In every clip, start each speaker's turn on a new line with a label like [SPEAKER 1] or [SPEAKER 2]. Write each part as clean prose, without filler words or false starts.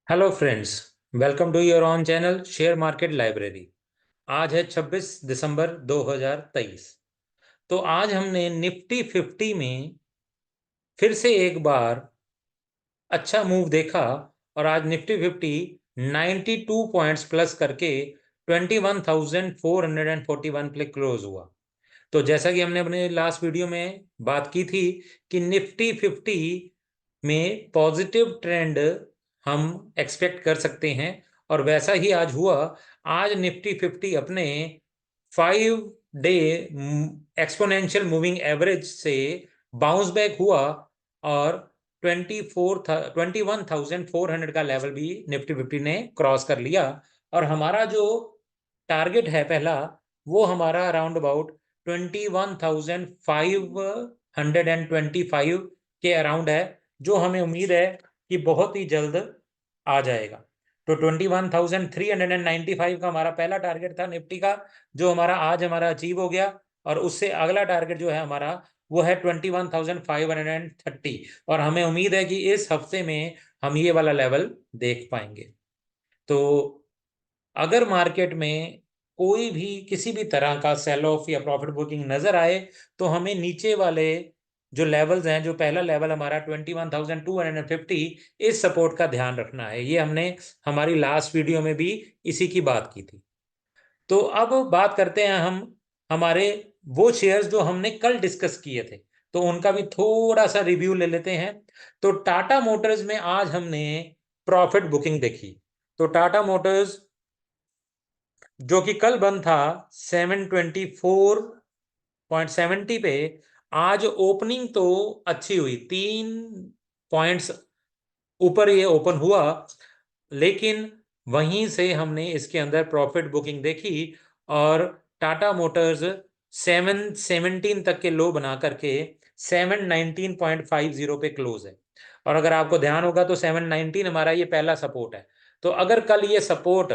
[SPEAKER 1] Hello friends. Welcome to your on channel share market library. आज है 26 दिसंबर 2023। तो आज हमने निफ्टी 50 में फिर से एक बार अच्छा मूव देखा और आज निफ्टी 50 92 पॉइंट्स प्लस करके 21,441 पे क्लोज हुआ। तो जैसा कि हमने अपने लास्ट वीडियो में बात की थी कि निफ्टी 50 में पॉजिटिव ट्रेंड हम एक्सपेक्ट कर सकते हैं और वैसा ही आज हुआ। आज निफ्टी 50 अपने 5 डे एक्सपोनेंशियल मूविंग एवरेज से बाउंस बैक हुआ और 21,400 का लेवल भी निफ्टी 50 ने क्रॉस कर लिया। और हमारा जो टारगेट है पहला, वो हमारा अराउंड अबाउट 21,525 के अराउंड है, जो हमें उम्मीद है कि बहुत ही जल्द आ जाएगा। तो 21,395 का हमारा पहला टारगेट था निफ्टी का, जो हमारा अचीव हो गया। और उससे अगला टारगेट जो है हमारा, वो है 21,530। और हमें उम्मीद है कि इस हफ्ते में हम ये वाला लेवल देख पाएंगे। तो अगर मार्केट में कोई भी किसी भी तरह का सेल ऑफ या प्रॉफिट बुकिंग नजर आए, तो हमें नीचे वाले जो लेवल्स हैं, जो पहला लेवल हमारा 21,250, इस सपोर्ट का ध्यान रखना है। ये हमने हमारी लास्ट वीडियो में भी इसी की बात की थी। तो अब बात करते हैं हम हमारे वो शेयर्स जो हमने कल डिस्कस किए थे, तो उनका भी थोड़ा सा रिव्यू ले लेते हैं। तो टाटा मोटर्स में आज हमने प्रॉफिट बुकिंग देखी। तो टाटा मोटर्स जो कि कल बंद था 724.70 पे, आज ओपनिंग तो अच्छी हुई, 3 पॉइंट्स ऊपर ये ओपन हुआ। लेकिन वहीं से हमने इसके अंदर प्रॉफिट बुकिंग देखी और टाटा मोटर्स 717 तक के लो बना करके 719.50 पे क्लोज है। और अगर आपको ध्यान होगा तो 719 हमारा ये पहला सपोर्ट है। तो अगर कल ये सपोर्ट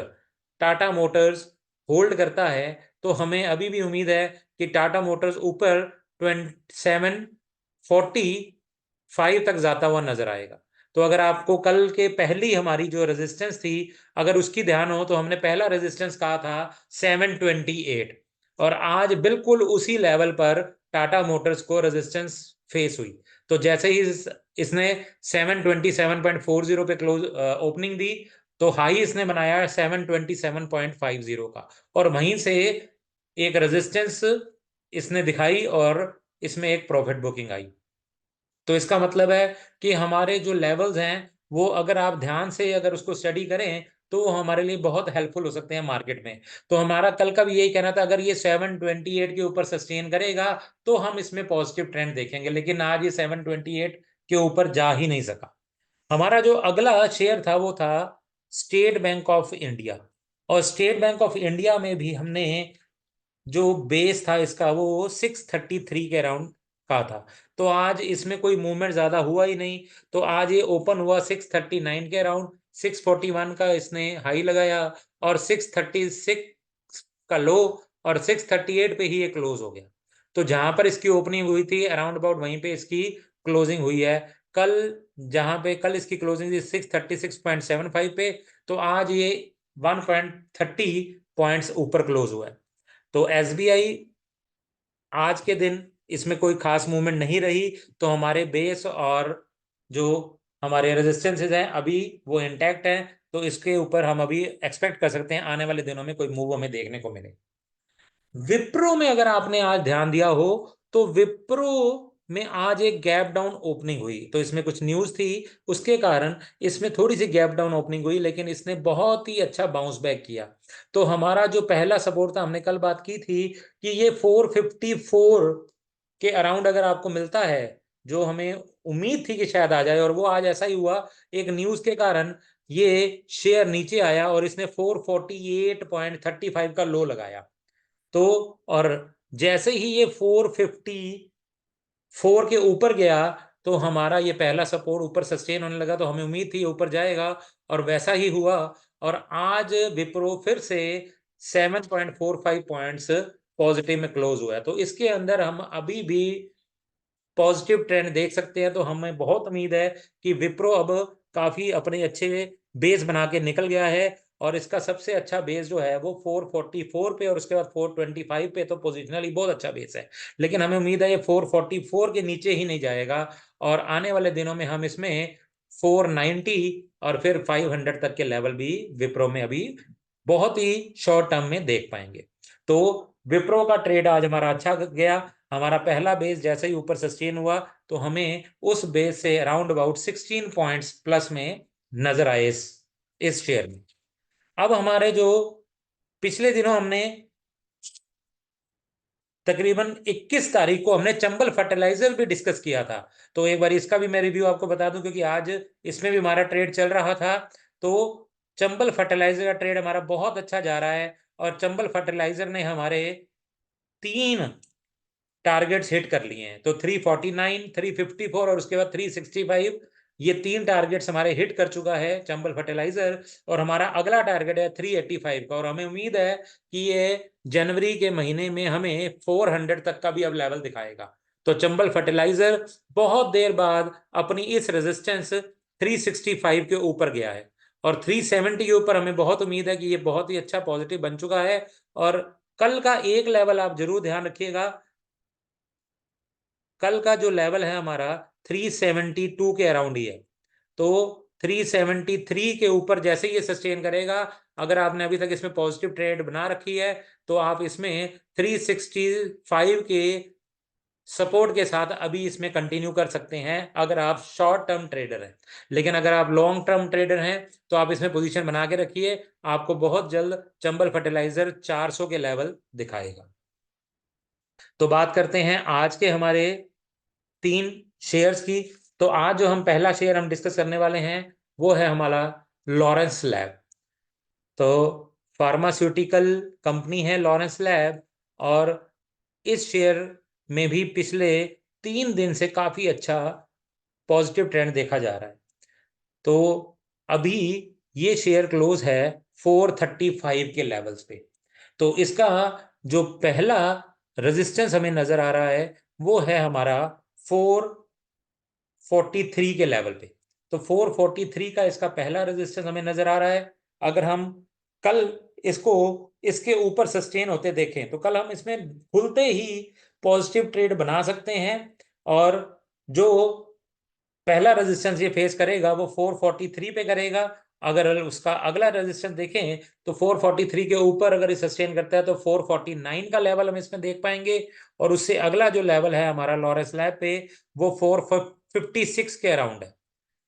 [SPEAKER 1] टाटा मोटर्स होल्ड करता है, तो हमें अभी भी उम्मीद है कि टाटा मोटर्स ऊपर 745 तक जाता हुआ नजर आएगा। तो अगर आपको कल के पहली हमारी जो रेजिस्टेंस थी, अगर उसकी ध्यान हो, तो हमने पहला रेजिस्टेंस कहा था 728। और आज बिल्कुल उसी लेवल पर टाटा मोटर्स को रेजिस्टेंस फेस हुई। तो जैसे ही इसने 727.40 पे क्लोज ओपनिंग दी, तो हाई इसने बनाया 727.50 का। और वहीं से एक रेजिस्टेंस इसने दिखाई और इसमें एक प्रॉफिट बुकिंग आई। तो इसका मतलब है कि हमारे जो लेवल्स हैं, वो अगर आप ध्यान से अगर उसको स्टडी करें, तो वो हमारे लिए बहुत हेल्पफुल हो सकते हैं मार्केट में। तो हमारा कल का भी यही कहना था, अगर ये 728 के ऊपर सस्टेन करेगा, तो हम इसमें पॉजिटिव ट्रेंड देखेंगे। लेकिन आज ये 728 के ऊपर जा ही नहीं सका। हमारा जो अगला शेयर था वो था स्टेट बैंक ऑफ इंडिया। और स्टेट बैंक ऑफ इंडिया में भी हमने जो बेस था इसका, वो 633 के अराउंड का था। तो आज इसमें कोई मूवमेंट ज्यादा हुआ ही नहीं। तो आज ये ओपन हुआ 639 के अराउंड, 641 का इसने हाई लगाया और 636 का लो, और 638 पे ही ये क्लोज हो गया। तो जहां पर इसकी ओपनिंग हुई थी अराउंड अबाउट, वहीं पे इसकी क्लोजिंग हुई है। कल जहां पे कल इसकी क्लोजिंग थी 636.75 पे, तो आज ये 1.30 पॉइंट्स ऊपर क्लोज हुआ है। तो एसबीआई आज के दिन इसमें कोई खास मूवमेंट नहीं रही। तो हमारे बेस और जो हमारे रेजिस्टेंसेज हैं अभी वो इंटैक्ट हैं। तो इसके ऊपर हम अभी एक्सपेक्ट कर सकते हैं आने वाले दिनों में कोई मूव हमें देखने को मिले। विप्रो में अगर आपने आज ध्यान दिया हो, तो विप्रो में आज एक गैप डाउन ओपनिंग हुई। तो इसमें कुछ न्यूज थी, उसके कारण इसमें थोड़ी सी गैप डाउन ओपनिंग हुई, लेकिन इसने बहुत ही अच्छा बाउंस बैक किया। तो हमारा जो पहला सपोर्ट था, हमने कल बात की थी कि ये 454 के अराउंड अगर आपको मिलता है, जो हमें उम्मीद थी कि शायद आ जाए, और वो आज ऐसा ही हुआ। एक न्यूज के कारण ये शेयर नीचे आया और इसने 448.35 का लो लगाया। तो और जैसे ही ये 454 के ऊपर गया, तो हमारा ये पहला सपोर्ट ऊपर सस्टेन होने लगा। तो हमें उम्मीद थी ये ऊपर जाएगा, और वैसा ही हुआ। और आज विप्रो फिर से 7.45 पॉइंट्स पॉजिटिव में क्लोज हुआ है। तो इसके अंदर हम अभी भी पॉजिटिव ट्रेंड देख सकते हैं। तो हमें बहुत उम्मीद है कि विप्रो अब काफी अपने अच्छे बेस बना के निकल गया है, और इसका सबसे अच्छा बेस जो है वो 444 पे और उसके बाद 425 पे, तो पोजिशनली बहुत अच्छा बेस है। लेकिन हमें उम्मीद है ये 444 के नीचे ही नहीं जाएगा, और आने वाले दिनों में हम इसमें 490 और फिर 500 तक के लेवल भी विप्रो में अभी बहुत ही शॉर्ट टर्म में देख पाएंगे। तो विप्रो का ट्रेड आज हमारा अच्छा गया। हमारा पहला बेस जैसे ही ऊपर सस्टेन हुआ तो हमें उस बेस से अराउंड अबाउट 16 पॉइंट्स प्लस में नजर आए इस शेयर में। अब हमारे जो पिछले दिनों हमने तकरीबन 21 तारीख को हमने चंबल फर्टिलाइजर भी डिस्कस किया था, तो एक बार इसका भी मैं रिव्यू आपको बता दूं, क्योंकि आज इसमें भी हमारा ट्रेड चल रहा था। तो चंबल फर्टिलाइजर का ट्रेड हमारा बहुत अच्छा जा रहा है, और चंबल फर्टिलाइजर ने हमारे 3 टारगेट्स हिट कर लिए हैं। तो 349, 354 और उसके बाद 365, ये 3 टारगेट्स हमारे हिट कर चुका है चंबल फर्टिलाइजर, और हमारा अगला टारगेट है 385 का, और हमें उम्मीद है कि ये जनवरी के महीने में हमें 400 तक का भी अब लेवल दिखाएगा। तो चंबल फर्टिलाइजर बहुत देर बाद अपनी इस रेजिस्टेंस 365 के ऊपर गया है, और 370 के ऊपर हमें बहुत उम्मीद है कि ये बहुत ही अच्छा पॉजिटिव बन चुका है। और कल का एक लेवल आप जरूर ध्यान रखिएगा, कल का जो लेवल है हमारा 372 के अराउंड ही है। तो 373 के ऊपर जैसे ही ये सस्टेन करेगा, अगर आपने अभी तक इसमें पॉजिटिव ट्रेड बना रखी है, तो आप इसमें 365 के सपोर्ट के साथ अभी इसमें कंटिन्यू कर सकते हैं अगर आप शॉर्ट टर्म ट्रेडर हैं। लेकिन अगर आप लॉन्ग टर्म ट्रेडर हैं तो आप इसमें पोजीशन बना के रखिए, आपको बहुत जल्द चंबल फर्टिलाइजर 400 के लेवल दिखाएगा। तो बात करते हैं आज के हमारे 3 शेयर्स की। तो आज जो हम पहला शेयर हम डिस्कस करने वाले हैं वो है हमारा लॉरेंस लैब। तो फार्मास्यूटिकल कंपनी है लॉरेंस लैब, और इस शेयर में भी पिछले 3 दिन से काफी अच्छा पॉजिटिव ट्रेंड देखा जा रहा है। तो अभी ये शेयर क्लोज है 435 के लेवल्स पे। तो इसका जो पहला रेजिस्टेंस हमें नजर आ रहा है वो है हमारा 443 के लेवल पे। तो 443 का इसका पहला रेजिस्टेंस हमें नजर आ रहा है। अगर हम कल इसको इसके ऊपर सस्टेन होते देखें तो कल हम इसमें खुलते ही पॉजिटिव ट्रेड बना सकते हैं, और जो पहला रेजिस्टेंस ये फेस करेगा वो 443 पे करेगा। अगर उसका अगला रेजिस्टेंस देखें तो 443 के ऊपर अगर ये सस्टेन करता है तो 449 का लेवल हम इसमें देख पाएंगे, और उससे अगला जो लेवल है हमारा लॉरेंस लैब पे वो 456 के अराउंड है।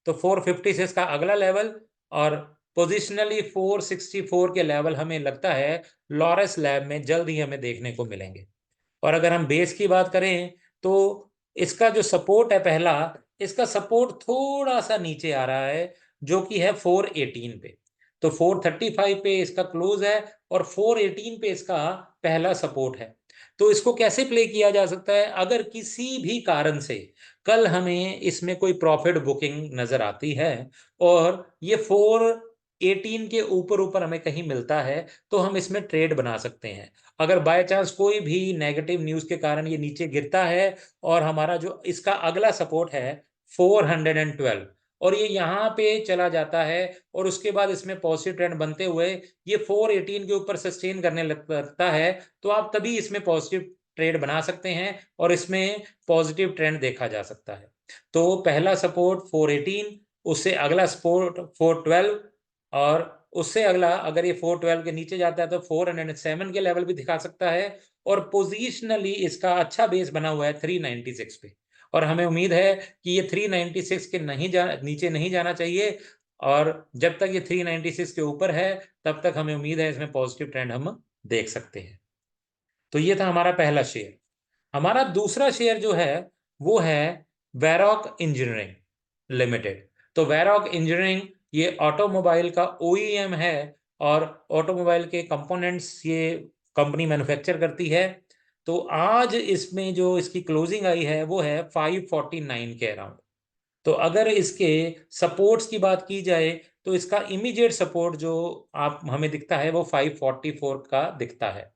[SPEAKER 1] तो 456 का अगला लेवल, और पोजिशनली 464 के लेवल हमें लगता है लॉरेंस लैब में जल्द ही हमें देखने को मिलेंगे। और अगर हम बेस की बात करें तो इसका जो सपोर्ट है पहला, इसका सपोर्ट थोड़ा सा नीचे आ रहा है जो कि है 418 पे। तो 435 पे इसका क्लोज है, और 418 पे इसका पहला सपोर्ट है। तो इसको कैसे प्ले किया जा सकता है, अगर किसी भी कारण से कल हमें इसमें कोई प्रॉफिट बुकिंग नजर आती है और ये 418 के ऊपर ऊपर हमें कहीं मिलता है, तो हम इसमें ट्रेड बना सकते हैं। अगर बाय चांस कोई भी नेगेटिव न्यूज के कारण ये नीचे गिरता है, और हमारा जो इसका अगला सपोर्ट है 412, और ये यहाँ पे चला जाता है, और उसके बाद इसमें पॉजिटिव ट्रेंड बनते हुए ये 418 के ऊपर सस्टेन करने लगता है, तो आप तभी इसमें पॉजिटिव ट्रेड बना सकते हैं और इसमें पॉजिटिव ट्रेंड देखा जा सकता है। तो पहला सपोर्ट 418, उससे अगला सपोर्ट 412, और उससे अगला अगर ये 412 के नीचे जाता है तो 407 के लेवल भी दिखा सकता है, और पोजीशनली इसका अच्छा बेस बना हुआ है 396 पे, और हमें उम्मीद है कि ये 396 के नीचे नहीं जाना चाहिए, और जब तक ये 396 के ऊपर है तब तक हमें उम्मीद है इसमें पॉजिटिव ट्रेंड हम देख सकते हैं। तो ये था हमारा पहला शेयर। हमारा दूसरा शेयर जो है वो है वैरॉक इंजीनियरिंग लिमिटेड। तो वैरॉक इंजीनियरिंग ये ऑटोमोबाइल का ओईएम है, और ऑटोमोबाइल के कंपोनेंट्स ये कंपनी मैन्युफैक्चर करती है। तो आज इसमें जो इसकी क्लोजिंग आई है वो है 549 के अराउंड। तो अगर इसके सपोर्ट्स की बात की जाए तो इसका इमीडिएट सपोर्ट जो आप हमें दिखता है वो 544 का दिखता है,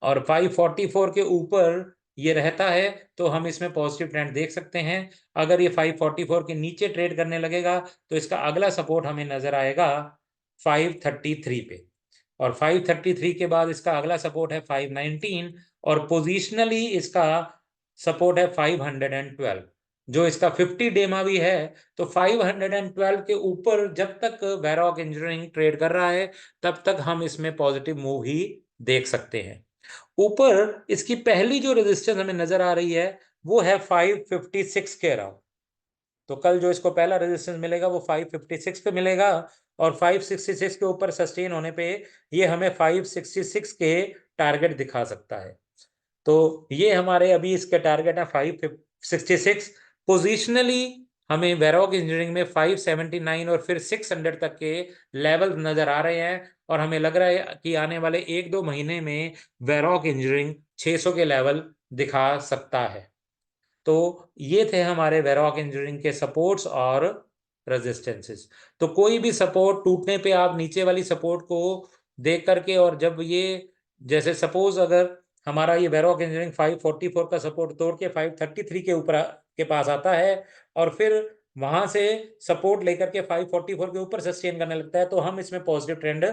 [SPEAKER 1] और 544 के ऊपर ये रहता है तो हम इसमें पॉजिटिव ट्रेंड देख सकते हैं। अगर ये 544 के नीचे ट्रेड करने लगेगा तो इसका अगला सपोर्ट हमें नजर आएगा 533 पे, और 533 के बाद इसका अगला सपोर्ट है 519, और पोजिशनली इसका सपोर्ट है 512, जो इसका 50 डेमा भी है। तो 512 के ऊपर जब तक वैरॉक इंजीनियरिंग ट्रेड कर रहा है तब तक हम इसमें पॉजिटिव मूव ही देख सकते हैं। ऊपर इसकी पहली जो रेजिस्टेंस हमें नजर आ रही है वो है 556 के अराउंड। तो कल जो इसको पहला रेजिस्टेंस मिलेगा वो 556 पे मिलेगा, और 566 के ऊपर सस्टेन होने पे ये हमें 566 के टारगेट दिखा सकता है। तो ये हमारे अभी इसके टारगेट है 566। पोजिशनली हमें वेरॉक इंजीनियरिंग में 579 और फिर 600 तक के लेवल नजर आ रहे हैं, और हमें लग रहा है कि आने वाले 1-2 महीने में वेरॉक इंजीनियरिंग 600 के लेवल दिखा सकता है। तो ये थे हमारे वेरॉक इंजीनियरिंग के सपोर्ट्स और रेजिस्टेंसेस। तो कोई भी सपोर्ट टूटने पे आप नीचे वाली सपोर्ट को देख करके, और जब ये जैसे सपोज अगर हमारा ये वेरॉक इंजीनियरिंग 544 का सपोर्ट तोड़ के 533 के ऊपर के पास आता है और फिर वहां से सपोर्ट लेकर के 544 के ऊपर सस्टेन करने लगता है, तो हम इसमें पॉजिटिव ट्रेंड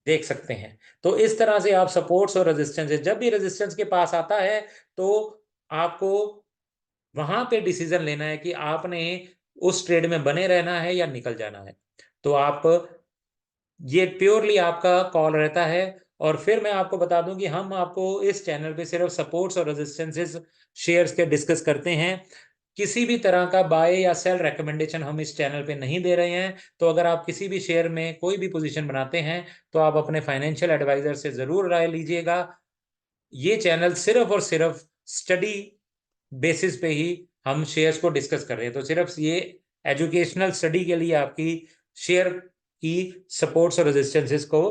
[SPEAKER 1] देख सकते हैं। तो इस तरह से आप सपोर्ट्स और रेजिस्टेंस, जब भी रेजिस्टेंस के पास आता है तो आपको वहां पे डिसीजन लेना है कि आपने उस ट्रेड में बने रहना है या निकल जाना है। तो आप, ये प्योरली आपका कॉल रहता है। और फिर मैं आपको बता दूं कि हम आपको इस चैनल पे सिर्फ सपोर्ट्स और रेजिस्टेंसेस शेयर्स के डिस्कस करते हैं। किसी भी तरह का बाय या सेल रेकमेंडेशन हम इस चैनल पे नहीं दे रहे हैं। तो अगर आप किसी भी शेयर में कोई भी पोजीशन बनाते हैं तो आप अपने फाइनेंशियल एडवाइजर से जरूर राय लीजिएगा। ये चैनल सिर्फ और सिर्फ स्टडी बेसिस पे ही हम शेयर्स को डिस्कस कर रहे हैं। तो सिर्फ ये एजुकेशनल स्टडी के लिए आपकी शेयर की सपोर्ट्स और रेजिस्टेंसेस को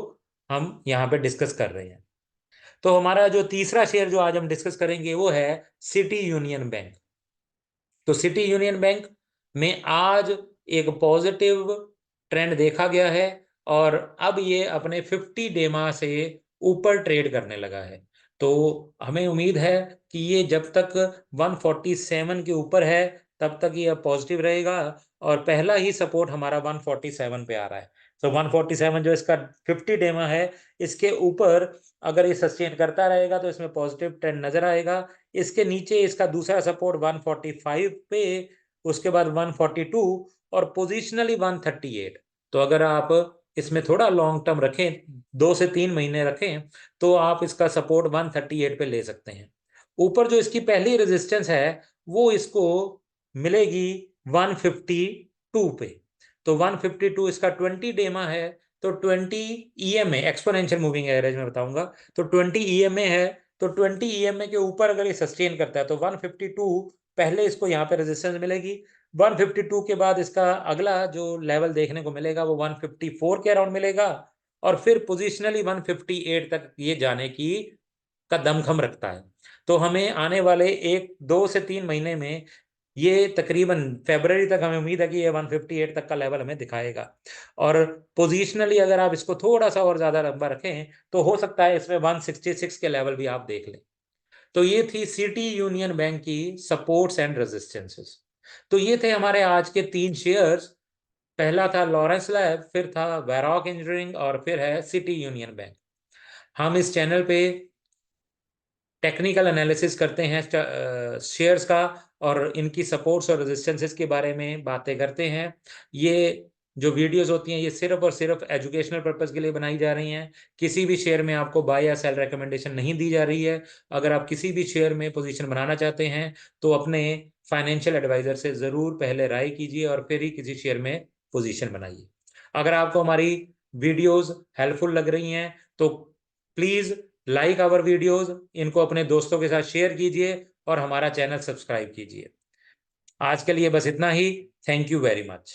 [SPEAKER 1] हम यहाँ पे डिस्कस कर रहे हैं। तो हमारा जो तीसरा शेयर जो आज हम डिस्कस करेंगे वो है सिटी यूनियन बैंक। तो सिटी यूनियन बैंक में आज एक पॉजिटिव ट्रेंड देखा गया है, और अब ये अपने 50 डेमा से ऊपर ट्रेड करने लगा है। तो हमें उम्मीद है कि ये जब तक 147 के ऊपर है तब तक ये पॉजिटिव रहेगा, और पहला ही सपोर्ट हमारा 147 पे आ रहा है। तो 147 जो इसका 50 डेमा है, इसके ऊपर अगर ये सस्टेन करता रहेगा तो इसमें पॉजिटिव ट्रेंड नजर आएगा। इसके नीचे इसका दूसरा सपोर्ट 145 पे, उसके बाद 142 और पोजिशनली 138। तो अगर आप इसमें थोड़ा लॉन्ग टर्म रखें, 2 से 3 महीने रखें, तो आप इसका सपोर्ट 138 पे ले सकते हैं। ऊपर जो इसकी पहली रेजिस्टेंस है वो इसको मिलेगी 152 पे। तो 152 इसका 20 डेमा है। तो 20 ईएमए एक्सपोनेंशियल मूविंग एवरेज में बताऊंगा। तो 20 ईएमए है। तो 20 ईएमए के ऊपर अगर ये सस्टेन करता है तो 152 पहले इसको यहाँ पे रेजिस्टेंस मिलेगी। 152 के बाद इसका अगला जो लेवल देखने को मिलेगा वो 154 के अराउंड मिलेगा, और फिर पोजिशनली 158 तक ये जाने की का दमखम रखता है। तो हमें आने वाले 1-2 से 3 महीने में ये तकरीबन फरवरी तक हमें उम्मीद है कि ये 158 तक का लेवल हमें दिखाएगा। और पोजीशनली अगर आप इसको थोड़ा सा और ज्यादा लंबा रखें तो हो सकता है इसमें 166 के लेवल भी आप देख लें। तो ये थी सिटी यूनियन बैंक की सपोर्ट्स एंड रेजिस्टेंसेस। तो ये थे हमारे आज के 3 शेयर्स। पहला था लॉरेंस लैब, फिर था वैरॉक इंजीनियरिंग, और फिर है सिटी यूनियन बैंक। हम इस चैनल पे टेक्निकल एनालिसिस करते हैं शेयर्स का, और इनकी सपोर्ट्स और रेजिस्टेंसेस के बारे में बातें करते हैं। ये जो वीडियोस होती हैं ये सिर्फ और सिर्फ एजुकेशनल पर्पस के लिए बनाई जा रही हैं। किसी भी शेयर में आपको बाय या सेल रिकमेंडेशन नहीं दी जा रही है। अगर आप किसी भी शेयर में पोजीशन बनाना चाहते हैं तो अपने फाइनेंशियल एडवाइजर से ज़रूर पहले राय कीजिए और फिर ही किसी शेयर में पोजीशन बनाइए। अगर आपको हमारी वीडियोस हेल्पफुल लग रही हैं तो प्लीज़ लाइक आवर वीडियोस, इनको अपने दोस्तों के साथ शेयर कीजिए और हमारा चैनल सब्सक्राइब कीजिए। आज के लिए बस इतना ही। Thank you very much.